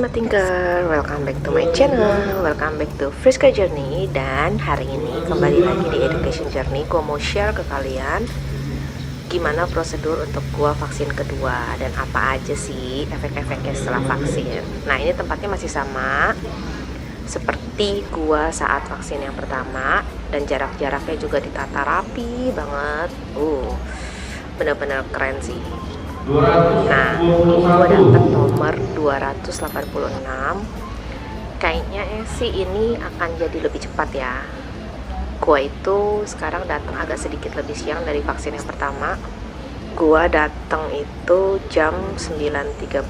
Smart Thinker, welcome back to my channel, welcome back to Friska Journey. Dan hari ini kembali lagi di Education Journey. Gue mau share ke kalian gimana prosedur untuk gue vaksin kedua dan apa aja sih efek-efeknya setelah vaksin. Nah, ini tempatnya masih sama seperti gue saat vaksin yang pertama, dan jarak-jaraknya juga ditata rapi banget. Bener-bener keren sih. Nah, ini gue dapet nomor 286. Kayaknya sih ini akan jadi lebih cepat ya. Gue itu sekarang datang agak sedikit lebih siang dari vaksin yang pertama. Gue datang itu jam 9.30.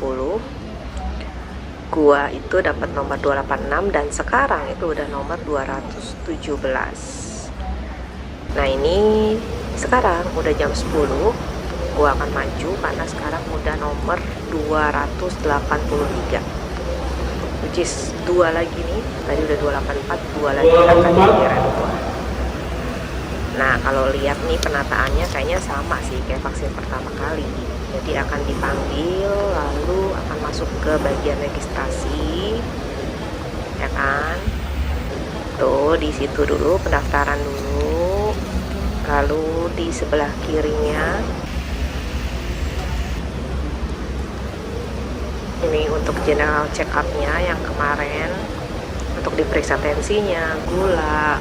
Gue itu dapat nomor 286 dan sekarang itu udah nomor 217. Nah, ini sekarang udah jam 10. Gue akan maju karena sekarang udah nomor 283, which is 2 lagi nih. Tadi udah 284, 2 lagi akan giliran gue. Nah, kalau lihat nih penataannya kayaknya sama sih kayak vaksin pertama kali. Jadi akan dipanggil, lalu akan masuk ke bagian registrasi, ya kan? Tuh, di situ dulu pendaftaran dulu. Lalu di sebelah kirinya ini untuk general check up-nya yang kemarin, untuk diperiksa tensinya, gula,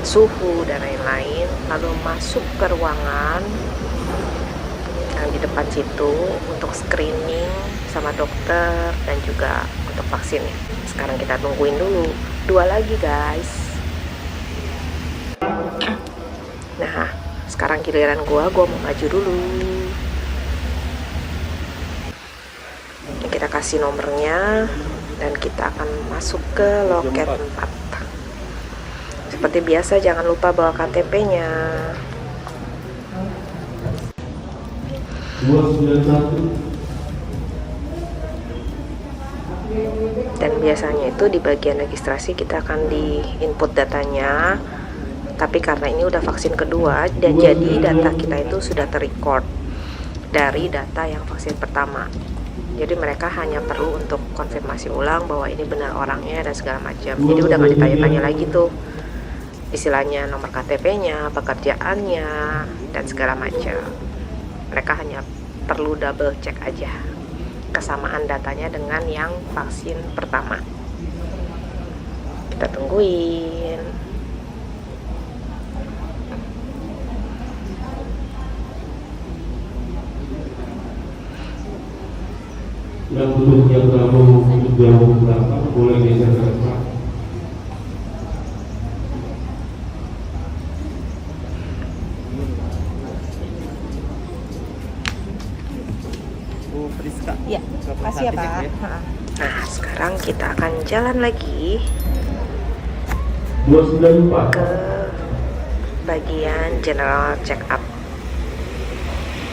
suhu, dan lain-lain. Lalu masuk ke ruangan yang di depan situ untuk screening sama dokter dan juga untuk vaksinnya. Sekarang kita tungguin dulu 2 lagi guys. Nah, sekarang giliran gua mau maju dulu. Kita kasih nomornya dan kita akan masuk ke loket 4. Seperti biasa, jangan lupa bawa KTP-nya. Dan biasanya itu di bagian registrasi kita akan di input datanya. Tapi karena ini udah vaksin kedua, dan jadi data kita itu sudah terrecord dari data yang vaksin pertama. Jadi mereka hanya perlu untuk konfirmasi ulang bahwa ini benar orangnya dan segala macam. Jadi udah gak ditanya-tanya lagi tuh istilahnya nomor KTP-nya, pekerjaannya, dan segala macam. Mereka hanya perlu double check aja kesamaan datanya dengan yang vaksin pertama. Kita tungguin. Yang duduknya berlaku jauh belakang boleh geser ke depan. Friska. Iya, kasih ya Pak. Nah, sekarang kita akan jalan lagi 294. ke bagian general check up.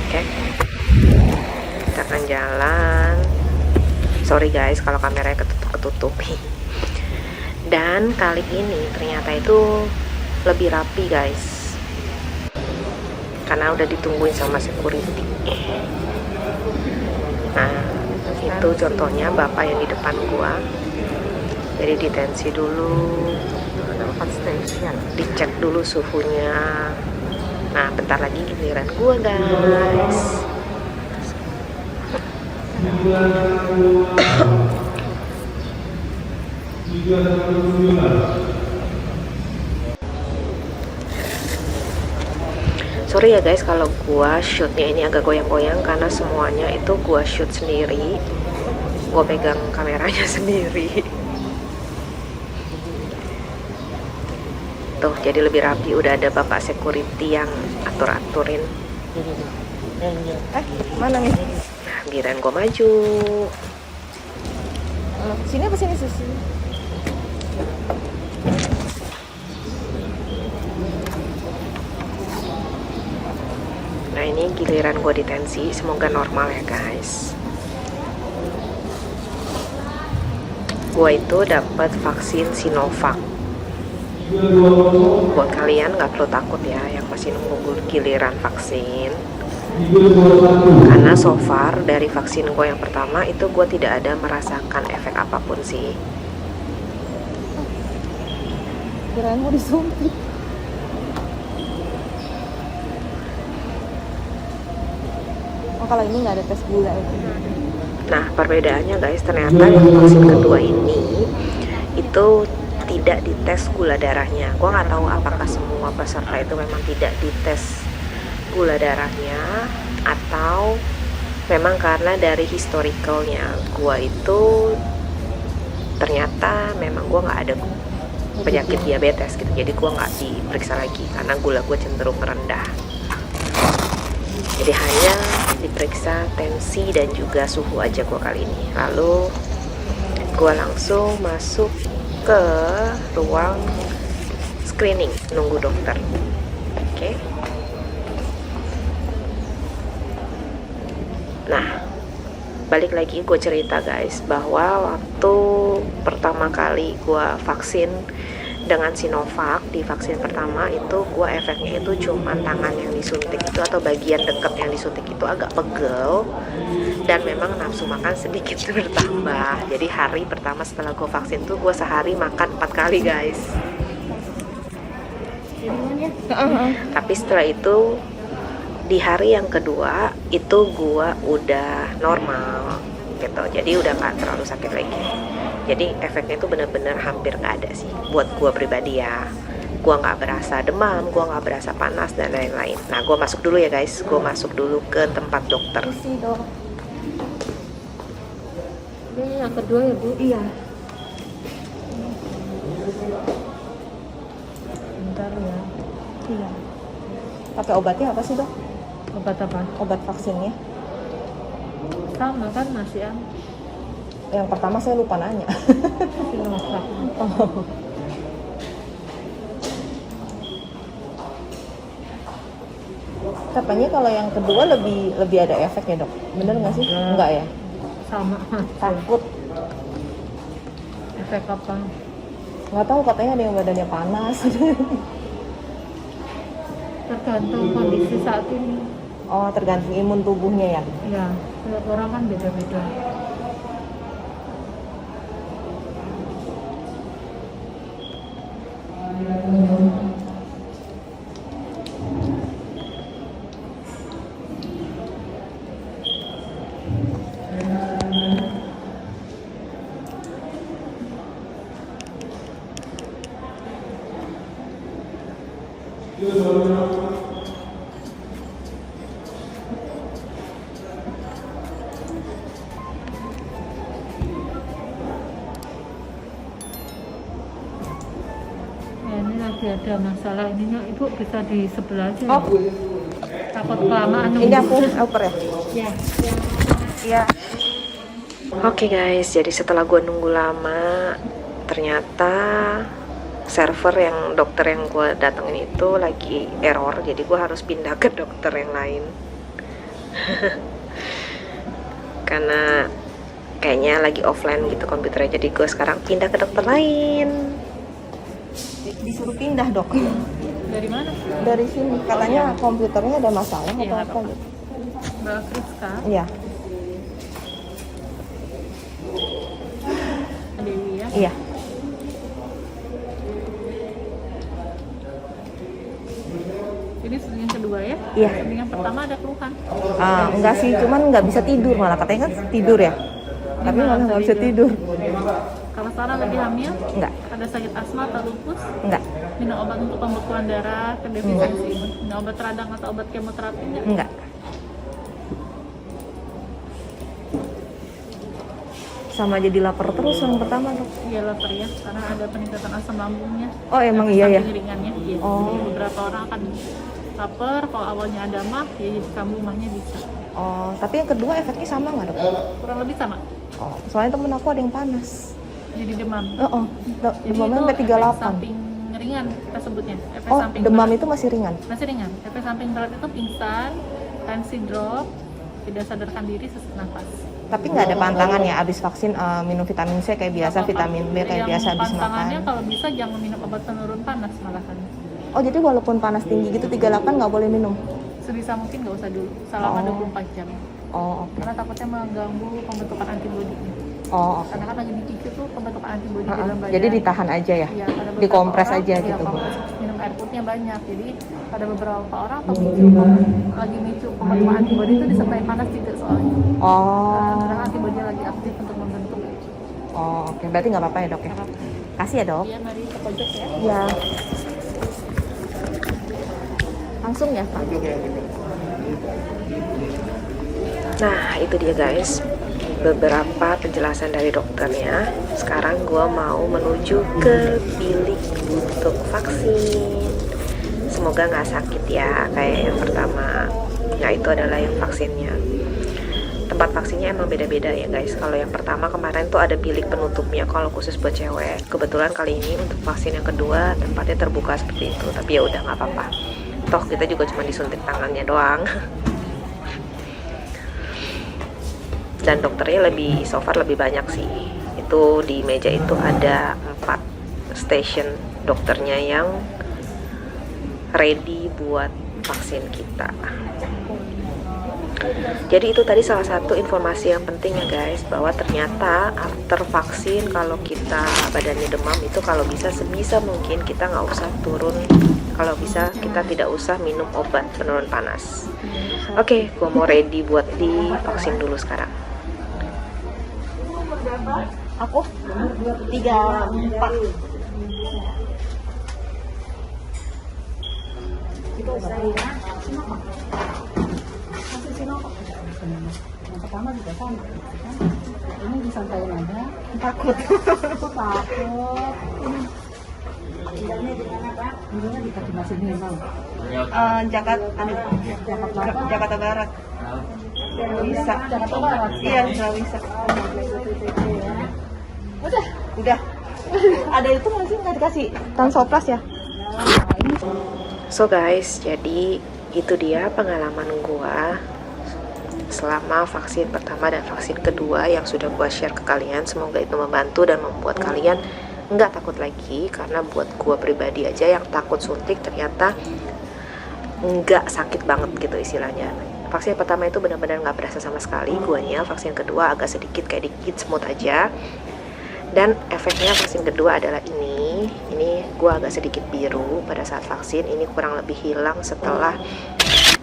Oke, kita akan jalan. Sorry guys kalau kameranya ketutup. Dan kali ini ternyata itu lebih rapi guys, karena udah ditungguin sama security. Nah, itu contohnya bapak yang di depan gua. Jadi ditensi dulu, dicek dulu suhunya. Nah, bentar lagi giliran gua guys. Sorry ya guys kalau gua shootnya ini agak goyang-goyang karena semuanya itu gua shoot sendiri. Gua pegang kameranya sendiri. Tuh, jadi lebih rapi. Udah ada bapak security yang atur-aturin. Mana nih? Nah, giliran gua maju. Sini apa sini susu? Nah, ini giliran gue ditensi. Semoga normal ya guys. Gue itu dapat vaksin Sinovac. Buat kalian nggak perlu takut ya yang masih nunggu giliran vaksin. Karena so far dari vaksin gue yang pertama itu gue tidak ada merasakan efek apapun sih. Kirain mau disuntik. Oh, kalau ini nggak ada tes gula itu. Nah, perbedaannya guys, ternyata yang vaksin kedua ini itu tidak dites gula darahnya. Gua nggak tahu apakah semua peserta itu memang tidak dites gula darahnya atau memang karena dari historicalnya gua itu ternyata memang gua nggak ada penyakit diabetes gitu, jadi gua nggak diperiksa lagi karena gula gua cenderung rendah. Jadi hanya diperiksa tensi dan juga suhu aja gua kali ini. Lalu gua langsung masuk ke ruang screening nunggu dokter. Oke. Nah, balik lagi gue cerita guys, bahwa waktu pertama kali gue vaksin dengan Sinovac, di vaksin pertama itu gue efeknya itu cuma tangan yang disuntik itu atau bagian dekat yang disuntik itu agak pegel dan memang nafsu makan sedikit bertambah. Jadi hari pertama setelah gue vaksin tuh gue sehari makan 4 kali guys. Tapi setelah itu di hari yang kedua itu gue udah normal gitu, jadi udah gak terlalu sakit lagi. Jadi efeknya itu bener-bener hampir gak ada sih buat gue pribadi ya. Gue gak berasa demam, gue gak berasa panas dan lain-lain. Nah, gue masuk dulu ya guys, gue masuk dulu ke tempat dokter. Isi dong. Ini yang kedua ya Bu? Iya. Bentar ya. Iya. Pakai obatnya apa sih dok? Obat apa? Obat vaksinnya? Sama kan masih yang Yang pertama saya lupa nanya. Sinovac. Oh. Katanya kalau yang kedua lebih ada efeknya dok. Bener nggak sih? Ya. Enggak ya? Sama. Takut. Efek apa? Nggak tahu, katanya ada yang badannya panas. Tergantung kondisi saat ini. Oh, tergantung imun tubuhnya ya? Ya, setiap orang kan beda-beda. Ya, ini lagi ada masalah ininya, Ibu bisa di sebelah aja. Oh, Ya? Takut kelamaan ini nunggu. aku oper ya? Ya. Iya. Oke guys, jadi setelah gue nunggu lama, ternyata server yang dokter yang gue datengin itu lagi error, jadi gue harus pindah ke dokter yang lain. Karena kayaknya lagi offline gitu komputernya, jadi gue sekarang pindah ke dokter lain. Disuruh pindah dok. Dari mana? Dari sini katanya komputernya ada masalah Iya, atau nggak apa apa-apa. gitu. Mbak Friska, Iya. Dewi ya. Iya. Ini sering yang kedua ya? Iya. Sering yang pertama ada keluhan. Enggak sih, cuman nggak bisa tidur, malah katanya kan tidur ya. Tapi malah nggak bisa tidur. Kalau sekarang lagi hamil, Enggak, ada sakit asma atau lupus, enggak, minum obat untuk pembekuan darah, kedefisiensi imun, minum obat radang atau obat kemoterapi enggak? enggak. Sama jadi lapar terus yang pertama dok. Iya lapar ya, karena ada peningkatan asam lambungnya. Oh emang Efek iya ya. samping ringannya, iya. Oh. Jadi beberapa orang akan lapar, kalau awalnya ada mah, ya jadi kambuh mahnya bisa. Oh, tapi yang kedua efeknya sama nggak dok? Kurang lebih sama, Oh, soalnya temen aku ada yang panas. jadi demam. Oh, Jadi demamnya sampai efek 38. samping ringan kita sebutnya. Efek Oh, samping demam berat. itu masih ringan. Masih ringan. Efek samping berat itu pingsan, tensi drop, tidak sadarkan diri, sesak nafas. Tapi nggak ada pantangan ya abis vaksin minum vitamin C kayak biasa, Nggak apa-apa. vitamin B kayak Yang biasa abis pantangannya makan. kalau bisa jangan minum obat penurun panas malahan. Oh, jadi walaupun panas tinggi gitu 38 nggak boleh minum? Sebisa mungkin nggak usah dulu, selama Oh. 24 jam. Oh, oke. Karena takutnya mengganggu pembentukan antibodi. Oh, Karena kan lagi dipicu tuh pembentukan antibodi di dalam badan. jadi ditahan aja ya? Iya, pada beberapa Dikompres orang, aja iya, gitu, Bu? kompres, minum air putih yang banyak. Jadi pada beberapa orang atau lagi micu pembentukan antibodi itu disertai panas juga soalnya. Oh, Karena antibodi lagi aktif untuk membentuk. oh oke. Berarti nggak apa-apa ya dok ya? Kasih ya dok. Iya, mari ke pojok ya. Iya. Langsung ya Pak? Nah, itu dia guys, beberapa penjelasan dari dokternya. Sekarang gue mau menuju ke bilik untuk vaksin. Semoga nggak sakit ya, kayak yang pertama. Nah, itu adalah yang vaksinnya. Tempat vaksinnya emang beda-beda ya guys. Kalau yang pertama kemarin tuh ada bilik penutupnya kalau khusus buat cewek. Kebetulan kali ini untuk vaksin yang kedua tempatnya terbuka seperti itu. Tapi ya udah nggak apa-apa. Toh kita juga cuma disuntik tangannya doang. Dan dokternya so far lebih banyak sih. Itu di meja itu ada 4 station dokternya yang ready buat vaksin kita. Jadi itu tadi salah satu informasi yang penting ya guys, bahwa ternyata after vaksin kalau kita badannya demam itu kalau bisa sebisa mungkin kita nggak usah turun, kalau bisa kita tidak usah minum obat penurun panas. Oke, gue mau ready buat divaksin dulu sekarang. Aku 34. Yang pertama juga sama, ini disampaikan aja. Takut. Takut. Ini di kaki masih memang. Jakarta Barat. Bisa. Jakarta Barat. Iya, nggak bisa. Udah. Ada itu nggak sih, nggak dikasih Tansoplas ya? So guys, jadi itu dia pengalaman gua selama vaksin pertama dan vaksin kedua yang sudah gua share ke kalian. Semoga itu membantu dan membuat kalian nggak takut lagi, karena buat gua pribadi aja yang takut suntik ternyata nggak sakit banget gitu istilahnya. Vaksin pertama itu benar-benar nggak berasa sama sekali guanya. Vaksin kedua agak sedikit kayak dikit smooth aja. Dan efeknya vaksin kedua adalah ini gua agak sedikit biru pada saat vaksin. Ini kurang lebih hilang setelah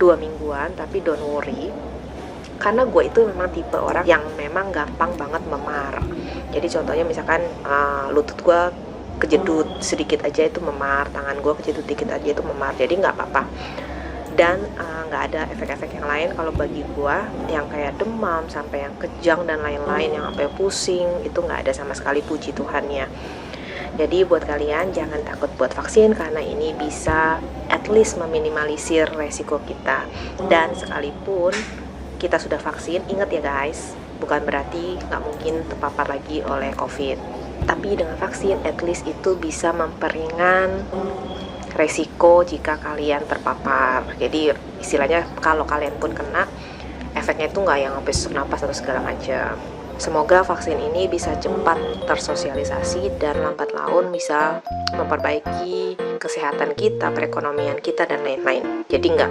2 mingguan, tapi don't worry, karena gue itu memang tipe orang yang memang gampang banget memar. Jadi contohnya misalkan lutut gue kejedut sedikit aja itu memar, tangan gue kejedut dikit aja itu memar, jadi nggak apa-apa. Dan nggak ada efek-efek yang lain. Kalau bagi gue yang kayak demam sampai yang kejang dan lain-lain, yang sampai pusing, itu nggak ada sama sekali, puji Tuhannya. Jadi buat kalian jangan takut buat vaksin, karena ini bisa at least meminimalisir resiko kita. Dan sekalipun kita sudah vaksin, ingat ya guys, bukan berarti nggak mungkin terpapar lagi oleh COVID. Tapi dengan vaksin at least itu bisa memperingan resiko jika kalian terpapar. Jadi istilahnya kalau kalian pun kena, efeknya itu nggak yang sampai sesak napas atau segala macam. Semoga vaksin ini bisa cepat tersosialisasi dan lambat laun bisa memperbaiki kesehatan kita, perekonomian kita, dan lain-lain. Jadi nggak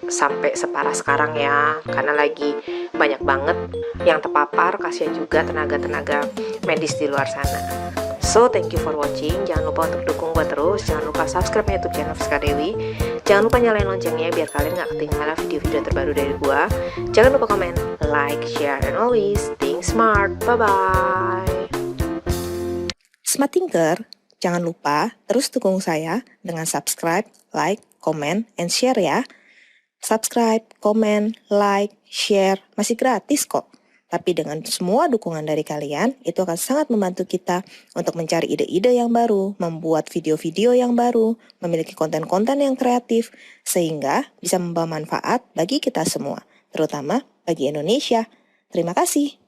sampai separah sekarang ya, karena lagi banyak banget yang terpapar. Kasihan juga tenaga-tenaga medis di luar sana. So, thank you for watching. Jangan lupa untuk dukung gue terus. Jangan lupa subscribe YouTube channel Friska Dewi. Jangan lupa nyalain loncengnya biar kalian gak ketinggalan video-video terbaru dari gue. Jangan lupa komen, like, share, and always think smart. Bye-bye. Smart Thinker, jangan lupa terus dukung saya dengan subscribe, like, comment, and share ya. Subscribe, comment, like, share, masih gratis kok. Tapi dengan semua dukungan dari kalian, itu akan sangat membantu kita untuk mencari ide-ide yang baru, membuat video-video yang baru, memiliki konten-konten yang kreatif, sehingga bisa membawa manfaat bagi kita semua, terutama bagi Indonesia. Terima kasih.